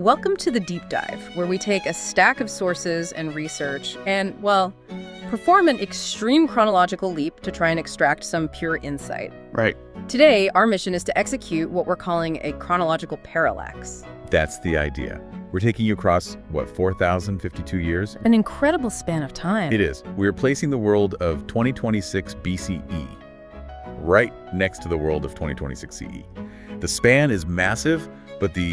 Welcome to the Deep Dive, where we take a stack of sources and research and, well, perform an extreme chronological leap to try and extract some pure insight. Right. Today, our mission is to execute what we're calling a chronological parallax. That's the idea. We're taking you across, 4,052 years? An incredible span of time. It is. We're placing the world of 2026 BCE right next to the world of 2026 CE. The span is massive, but the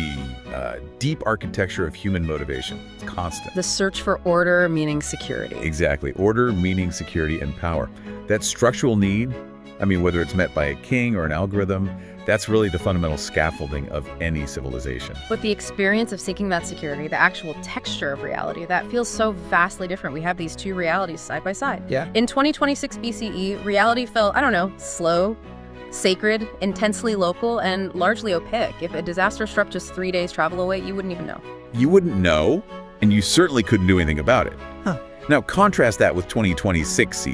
deep architecture of human motivation is constant. The search for order, meaning security. Exactly. Order, meaning security, and power. That structural need, whether it's met by a king or an algorithm, that's really the fundamental scaffolding of any civilization. But the experience of seeking that security, the actual texture of reality, that feels so vastly different. We have these two realities side by side. Yeah. In 2026 BCE, reality felt, slow, sacred, intensely local, and largely opaque. If a disaster struck just 3 days travel away, you wouldn't even know. You wouldn't know, and you certainly couldn't do anything about it. Huh. Now, contrast that with 2026 CE.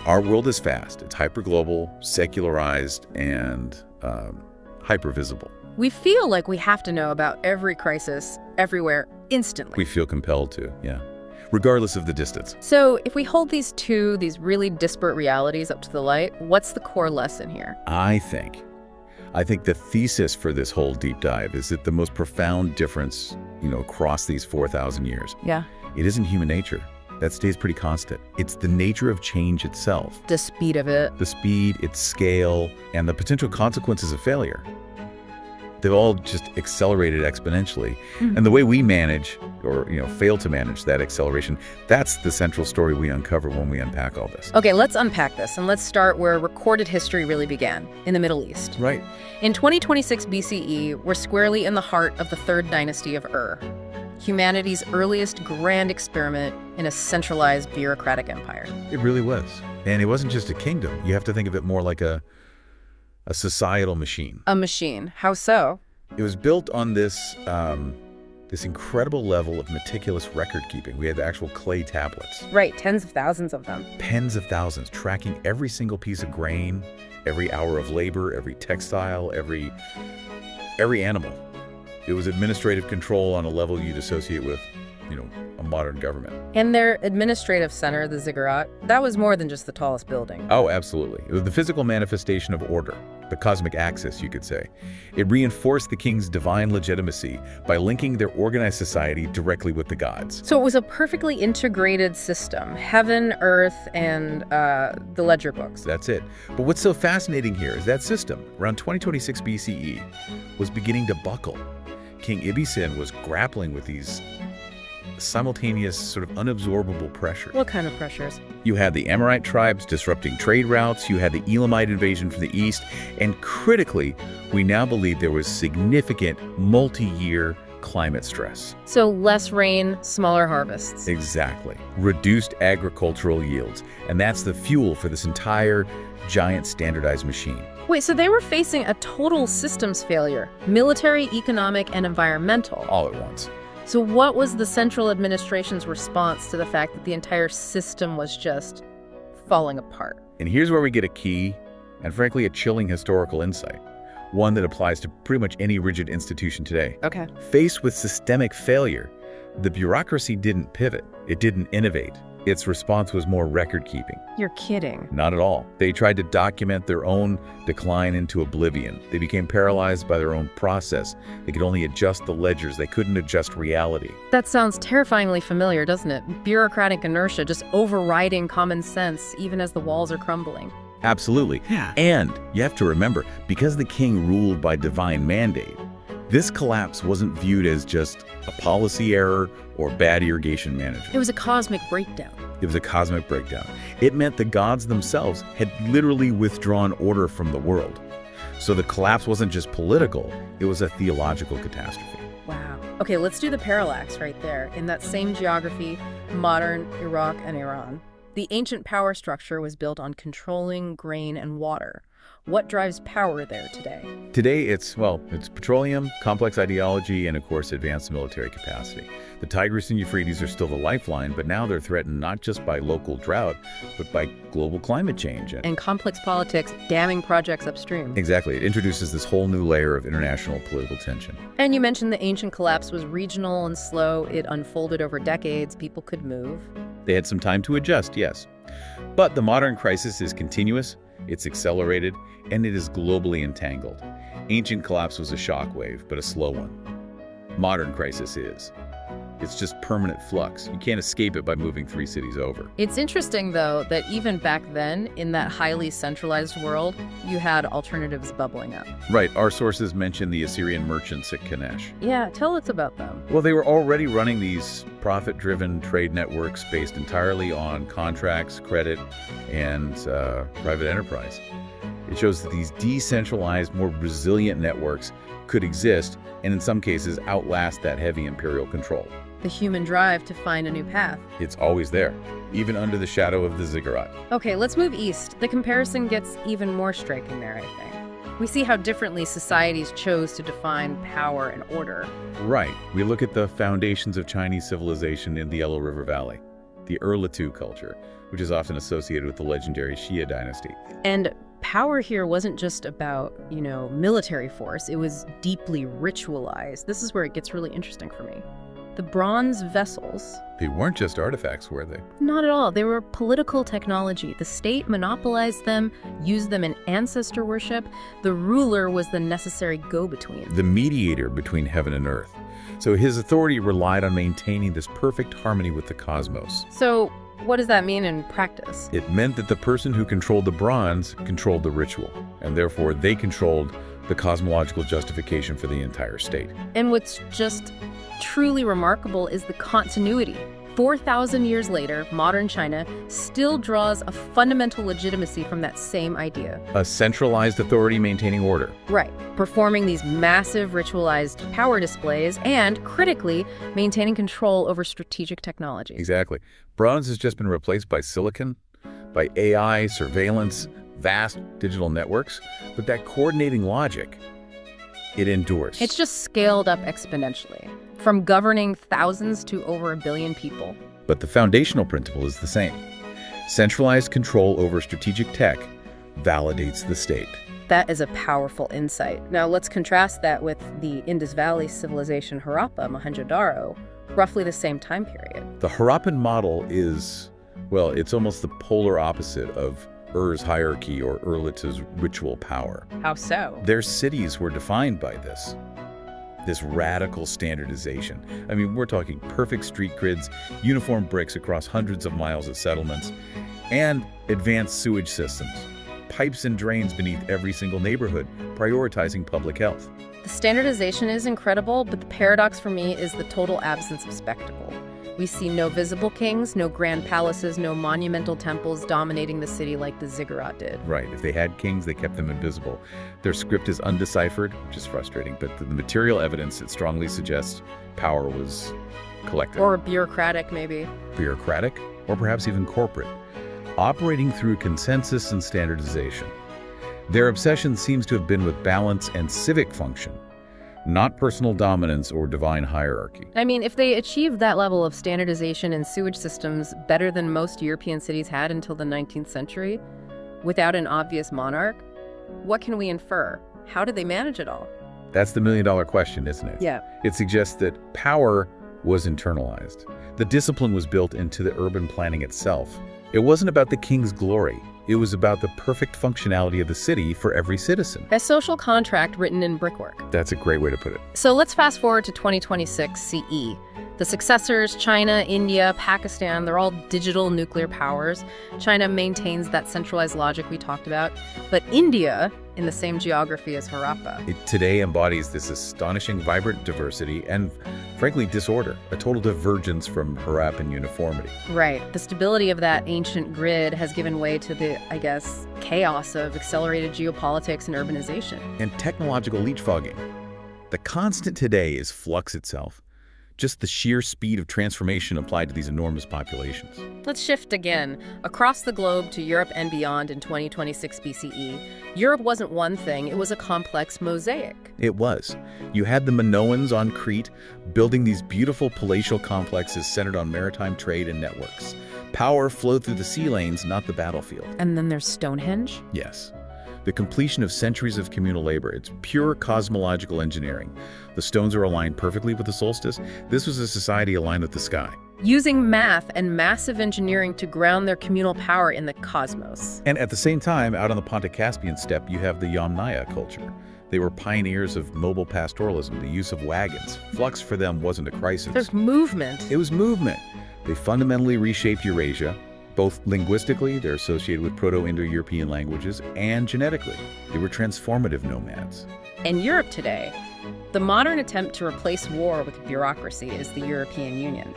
Our world is fast. It's hyperglobal, secularized, and hypervisible. We feel like we have to know about every crisis, everywhere, instantly. We feel compelled to, yeah, regardless of the distance. So if we hold these really disparate realities up to the light, what's the core lesson here? I think the thesis for this whole deep dive is that the most profound difference, across these 4,000 years, Yeah. it isn't human nature. That stays pretty constant. It's the nature of change itself. The speed of it. The speed, its scale, and the potential consequences of failure. They've all just accelerated exponentially. Mm-hmm. And the way we manage, or fail to manage that acceleration, that's the central story we uncover when we unpack all this. Okay, let's unpack this, and let's start where recorded history really began, in the Middle East. Right. In 2026 BCE, we're squarely in the heart of the Third Dynasty of Ur, humanity's earliest grand experiment in a centralized bureaucratic empire. It really was. And it wasn't just a kingdom. You have to think of it more like a societal machine. A machine. How so? It was built on this incredible level of meticulous record keeping. We had the actual clay tablets. Right, tens of thousands of them. Tens of thousands, tracking every single piece of grain, every hour of labor, every textile, every animal. It was administrative control on a level you'd associate with, a modern government. And their administrative center, the ziggurat, that was more than just the tallest building. Oh, absolutely. It was the physical manifestation of order, the cosmic axis, you could say. It reinforced the king's divine legitimacy by linking their organized society directly with the gods. So it was a perfectly integrated system, heaven, earth, and the ledger books. That's it. But what's so fascinating here is that system, around 2026 BCE, was beginning to buckle. King Ibbi-Sin was grappling with these simultaneous, sort of unabsorbable pressures. What kind of pressures? You had the Amorite tribes disrupting trade routes, you had the Elamite invasion from the east, and critically, we now believe there was significant multi-year climate stress. So less rain, smaller harvests. Exactly. Reduced agricultural yields. And that's the fuel for this entire giant standardized machine. Wait, so they were facing a total systems failure, military, economic, and environmental. All at once. So what was the central administration's response to the fact that the entire system was just falling apart? And here's where we get a key, and frankly, a chilling historical insight. One that applies to pretty much any rigid institution today. Okay. Faced with systemic failure, the bureaucracy didn't pivot. It didn't innovate. Its response was more record-keeping. You're kidding. Not at all. They tried to document their own decline into oblivion. They became paralyzed by their own process. They could only adjust the ledgers. They couldn't adjust reality. That sounds terrifyingly familiar, doesn't it? Bureaucratic inertia just overriding common sense, even as the walls are crumbling. Absolutely. Yeah. And you have to remember, because the king ruled by divine mandate, this collapse wasn't viewed as just a policy error or bad irrigation management. It was a cosmic breakdown. It was a cosmic breakdown. It meant the gods themselves had literally withdrawn order from the world. So the collapse wasn't just political, it was a theological catastrophe. Wow. Okay, let's do the parallax right there. In that same geography, modern Iraq and Iran, the ancient power structure was built on controlling grain and water, What drives power there today? Today, it's petroleum, complex ideology, and of course, advanced military capacity. The Tigris and Euphrates are still the lifeline, but now they're threatened not just by local drought, but by global climate change. And complex politics damming projects upstream. Exactly. It introduces this whole new layer of international political tension. And you mentioned the ancient collapse was regional and slow. It unfolded over decades. People could move. They had some time to adjust, yes. But the modern crisis is continuous, it's accelerated, and it is globally entangled. Ancient collapse was a shockwave, but a slow one. Modern crisis is. It's just permanent flux. You can't escape it by moving 3 cities over. It's interesting, though, that even back then, in that highly centralized world, you had alternatives bubbling up. Right. Our sources mention the Assyrian merchants at Kanesh. Yeah, tell us about them. Well, they were already running these profit-driven trade networks based entirely on contracts, credit, and private enterprise. It shows that these decentralized, more resilient networks could exist and in some cases outlast that heavy imperial control. The human drive to find a new path. It's always there, even under the shadow of the ziggurat. Okay, let's move east. The comparison gets even more striking there, I think. We see how differently societies chose to define power and order. Right. We look at the foundations of Chinese civilization in the Yellow River Valley, the Ur culture, which is often associated with the legendary Xia dynasty. And power here wasn't just about, military force. It was deeply ritualized. This is where it gets really interesting for me. The bronze vessels... They weren't just artifacts, were they? Not at all. They were political technology. The state monopolized them, used them in ancestor worship. The ruler was the necessary go-between. The mediator between heaven and earth. So his authority relied on maintaining this perfect harmony with the cosmos. So what does that mean in practice? It meant that the person who controlled the bronze controlled the ritual, and therefore they controlled the cosmological justification for the entire state. And what's just truly remarkable is the continuity. 4,000 years later, modern China still draws a fundamental legitimacy from that same idea. A centralized authority maintaining order. Right. Performing these massive ritualized power displays and, critically, maintaining control over strategic technology. Exactly. Bronze has just been replaced by silicon, by AI, surveillance, vast digital networks, but that coordinating logic, it endures. It's just scaled up exponentially, from governing thousands to over 1 billion people. But the foundational principle is the same. Centralized control over strategic tech validates the state. That is a powerful insight. Now let's contrast that with the Indus Valley civilization Harappa, Mohenjo-Daro, roughly the same time period. The Harappan model is, it's almost the polar opposite of Ur's hierarchy or Urlita's ritual power. How so? Their cities were defined by this radical standardization. I mean, we're talking perfect street grids, uniform bricks across hundreds of miles of settlements, and advanced sewage systems, pipes and drains beneath every single neighborhood, prioritizing public health. The standardization is incredible, but the paradox for me is the total absence of spectacle. We see no visible kings, no grand palaces, no monumental temples dominating the city like the ziggurat did. Right. If they had kings, they kept them invisible. Their script is undeciphered, which is frustrating, but the material evidence, it strongly suggests power was collective. Or bureaucratic, maybe. Bureaucratic, or perhaps even corporate, operating through consensus and standardization. Their obsession seems to have been with balance and civic function, not personal dominance or divine hierarchy. I mean, if they achieved that level of standardization in sewage systems better than most European cities had until the 19th century, without an obvious monarch, what can we infer? How did they manage it all? That's the million-dollar question, isn't it? Yeah. It suggests that power was internalized. The discipline was built into the urban planning itself. It wasn't about the king's glory. It was about the perfect functionality of the city for every citizen. A social contract written in brickwork. That's a great way to put it. So let's fast forward to 2026 CE. The successors, China, India, Pakistan, they're all digital nuclear powers. China maintains that centralized logic we talked about. But India, in the same geography as Harappa. It today embodies this astonishing, vibrant diversity and, frankly, disorder, a total divergence from Harappan uniformity. Right. The stability of that ancient grid has given way to the, chaos of accelerated geopolitics and urbanization. And technological leapfrogging. The constant today is flux itself. just the sheer speed of transformation applied to these enormous populations. Let's shift again. Across the globe to Europe and beyond in 2026 BCE, Europe wasn't one thing, it was a complex mosaic. It was. You had the Minoans on Crete building these beautiful palatial complexes centered on maritime trade and networks. Power flowed through the sea lanes, not the battlefield. And then there's Stonehenge? Yes. The completion of centuries of communal labor. It's pure cosmological engineering. The stones are aligned perfectly with the solstice. This was a society aligned with the sky. Using math and massive engineering to ground their communal power in the cosmos. And at the same time, out on the Pontic-Caspian steppe, you have the Yamnaya culture. They were pioneers of mobile pastoralism, the use of wagons. Flux for them wasn't a crisis. There's movement. It was movement. They fundamentally reshaped Eurasia. Both linguistically, they're associated with Proto-Indo-European languages, and genetically, they were transformative nomads. In Europe today, the modern attempt to replace war with bureaucracy is the European Union.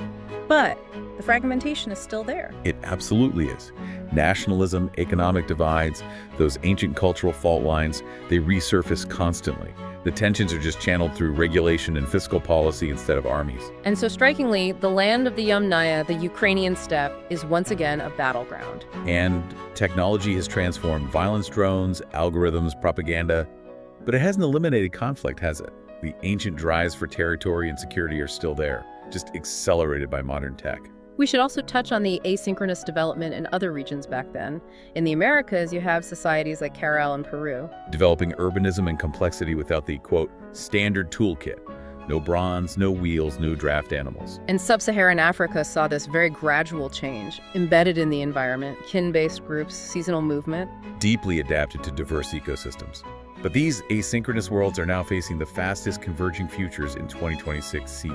But the fragmentation is still there. It absolutely is. Nationalism, economic divides, those ancient cultural fault lines, they resurface constantly. The tensions are just channeled through regulation and fiscal policy instead of armies. And so strikingly, the land of the Yamnaya, the Ukrainian steppe, is once again a battleground. And technology has transformed violence drones, algorithms, propaganda, but it hasn't eliminated conflict, has it? The ancient drives for territory and security are still there, just accelerated by modern tech. We should also touch on the asynchronous development in other regions back then. In the Americas, you have societies like Carol and Peru. Developing urbanism and complexity without the, quote, standard toolkit. No bronze, no wheels, no draft animals. And sub-Saharan Africa saw this very gradual change, embedded in the environment, kin-based groups, seasonal movement. Deeply adapted to diverse ecosystems. But these asynchronous worlds are now facing the fastest converging futures in 2026 CE.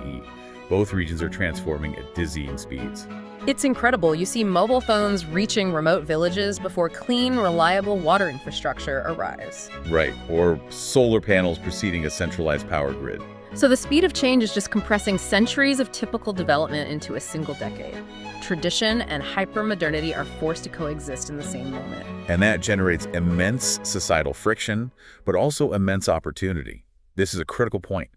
Both regions are transforming at dizzying speeds. It's incredible. You see mobile phones reaching remote villages before clean, reliable water infrastructure arrives. Right, or solar panels preceding a centralized power grid. So the speed of change is just compressing centuries of typical development into a single decade. Tradition and hyper-modernity are forced to coexist in the same moment. And that generates immense societal friction, but also immense opportunity. This is a critical point.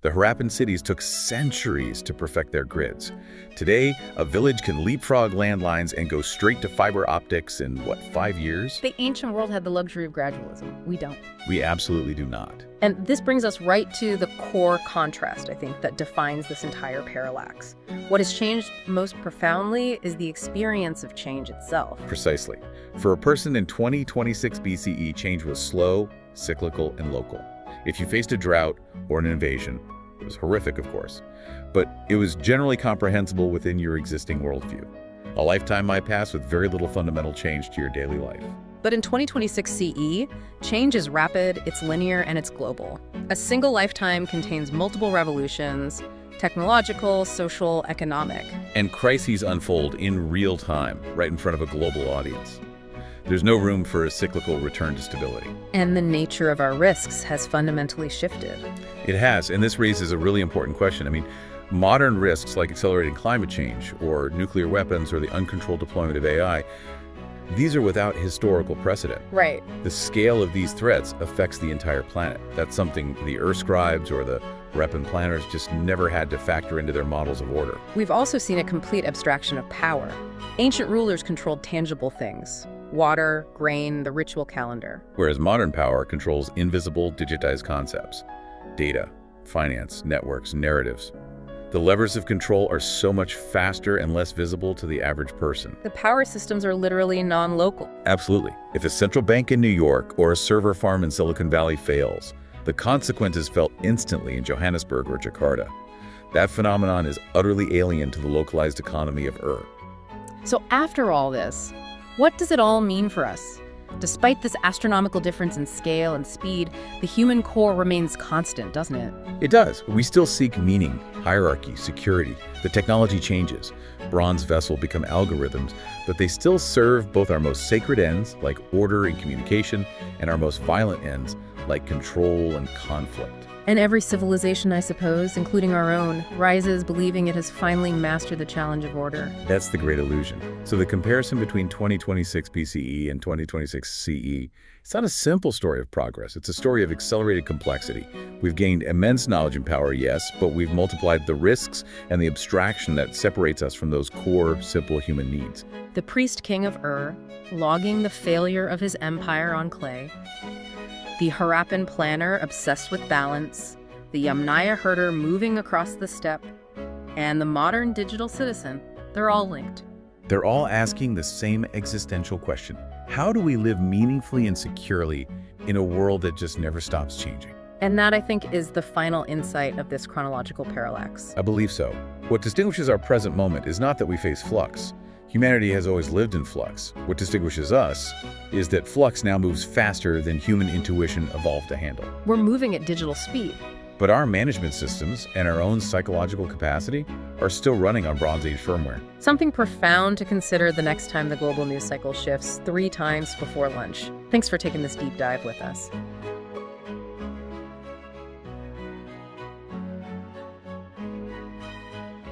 The Harappan cities took centuries to perfect their grids. Today, a village can leapfrog landlines and go straight to fiber optics in, 5 years? The ancient world had the luxury of gradualism. We don't. We absolutely do not. And this brings us right to the core contrast, I think, that defines this entire parallax. What has changed most profoundly is the experience of change itself. Precisely. For a person in 2026 BCE, change was slow, cyclical, and local. If you faced a drought or an invasion, it was horrific, of course, but it was generally comprehensible within your existing worldview. A lifetime might pass with very little fundamental change to your daily life. But in 2026 CE, change is rapid, it's linear, and it's global. A single lifetime contains multiple revolutions, technological, social, economic. And crises unfold in real time, right in front of a global audience. There's no room for a cyclical return to stability. And the nature of our risks has fundamentally shifted. It has, and this raises a really important question. I mean, modern risks like accelerating climate change or nuclear weapons or the uncontrolled deployment of AI, these are without historical precedent. Right. The scale of these threats affects the entire planet. That's something the Earth scribes or the Harappan planners just never had to factor into their models of order. We've also seen a complete abstraction of power. Ancient rulers controlled tangible things. Water, grain, the ritual calendar. Whereas modern power controls invisible, digitized concepts. Data, finance, networks, narratives. The levers of control are so much faster and less visible to the average person. The power systems are literally non-local. Absolutely. If a central bank in New York or a server farm in Silicon Valley fails, the consequences felt instantly in Johannesburg or Jakarta. That phenomenon is utterly alien to the localized economy of Ur. So after all this, what does it all mean for us? Despite this astronomical difference in scale and speed, the human core remains constant, doesn't it? It does. We still seek meaning, hierarchy, security. The technology changes. Bronze vessels become algorithms, but they still serve both our most sacred ends, like order and communication, and our most violent ends, like control and conflict. And every civilization, I suppose, including our own, rises believing it has finally mastered the challenge of order. That's the great illusion. So the comparison between 2026 BCE and 2026 CE, it's not a simple story of progress. It's a story of accelerated complexity. We've gained immense knowledge and power, yes, but we've multiplied the risks and the abstraction that separates us from those core, simple human needs. The priest king of Ur, logging the failure of his empire on clay. The Harappan planner obsessed with balance. The Yamnaya herder moving across the steppe. And the modern digital citizen, they're all linked. They're all asking the same existential question. How do we live meaningfully and securely in a world that just never stops changing? And that, I think, is the final insight of this chronological parallax. I believe so. What distinguishes our present moment is not that we face flux. Humanity has always lived in flux. What distinguishes us is that flux now moves faster than human intuition evolved to handle. We're moving at digital speed. But our management systems and our own psychological capacity are still running on Bronze Age firmware. Something profound to consider the next time the global news cycle shifts 3 times before lunch. Thanks for taking this deep dive with us.